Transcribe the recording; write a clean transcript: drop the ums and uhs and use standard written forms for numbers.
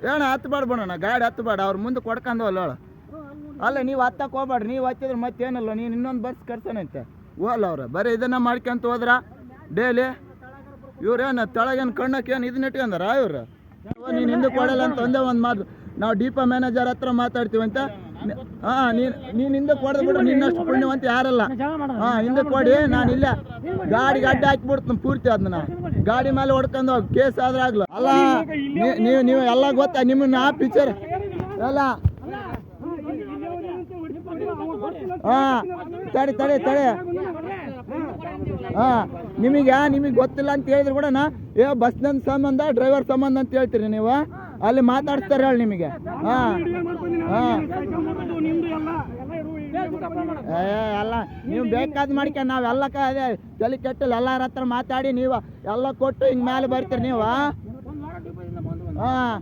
ಏನ ಹತ್ತಬೇಡ ಬಿಡೋಣ ಗಾಡಿ ಹತ್ತಬೇಡ ಅವ್ರ ಮುಂದೆ ಕೊಡ್ಕೊಂಡು ಅಲ್ಲ ಅಲ್ಲ ನೀವು ಹತ್ತಕ್ಕೆ ಹೋಗ್ಬೇಡ್ರಿ ನೀವು ಹತ್ತಿದ್ರೆ ಮತ್ತೇನಲ್ಲ ನೀನು ಇನ್ನೊಂದು ಬಸ್ ಕರ್ಸೋಣಂತೆ ಹೋಗಲ್ಲ ಅವ್ರು ಬರೀ ಇದನ್ನ ಮಾಡ್ಕೊಂತ ಹೋದ್ರ ಡೈಲಿ ಇವ್ರೇನು ತೆಳಗೇನು ಕಣ್ಣಕ್ಕೆ ಏನು ಇದನ್ನ ಇಟ್ಕೊಂಡಾರ ಇವ್ರು ನೀನು ಹಿಂದಕ್ಕೆ ಕೊಡಲ್ಲ ಅಂತ ಒಂದೇ ಒಂದು ಮಾತು ನಾವು ಡಿಪೋ ಮ್ಯಾನೇಜರ್ ಹತ್ರ ಮಾತಾಡ್ತೀವಂತೆ ಹಾಂ ನೀನು ಹಿಂದಕ್ಕೆ ಕೊಡದ್ ಬಿಡು ನಿನ್ನಷ್ಟು ಪುಣ್ಯವಂತ ಯಾರಲ್ಲ ಹಾಂ ಹಿಂದಕ್ಕೆ ಕೊಡಿ ನಾನು ಇಲ್ಲ ಗಾಡಿಗೆ ಅಡ್ಡ ಹಾಕಿಬಿಡ್ತೀನಿ ಪೂರ್ತಿ ಅದನ್ನ ಗಾಡಿ ಮೇಲೆ ಹೊಡ್ಕೊಂಡು ಹೋಗಿ ಕೇಸ್ ಆದ್ರೆ ಆಗ್ಲು ಅಲ್ಲ ನೀವು ಎಲ್ಲ ಗೊತ್ತಾ ನಿಮ್ಮನ್ನ ಆ ಪಿಕ್ಚರ್ ಎಲ್ಲ ಹಾಂ ತಡೆ ಹಾಂ ನಿಮಗೆ ಗೊತ್ತಿಲ್ಲ ಅಂತ ಹೇಳಿದ್ರು ಕೂಡ ಬಸ್ನಂದು ಸಂಬಂಧ ಡ್ರೈವರ್ ಸಂಬಂಧ ಅಂತ ಹೇಳ್ತೀರಿ ನೀವು ಅಲ್ಲಿ ಮಾತಾಡ್ತಾರೆ ಹೇಳಿ ನಿಮಗೆ ಹಾಂ ಎಲ್ಲ ನೀವು ಬೇಕಾದ್ ಮಾಡ್ಕ ನಾವೆಲ್ಲ ಅದೇ ತಲೆ ಕೆಟ್ಟಲ್ಲ ಎಲ್ಲರ ಹತ್ರ ಮಾತಾಡಿ ನೀವು ಎಲ್ಲ ಕೊಟ್ಟು ಹಿಂಗೆ ಮೇಲೆ ಬರ್ತೀರಿ ನೀವು ಹಾಂ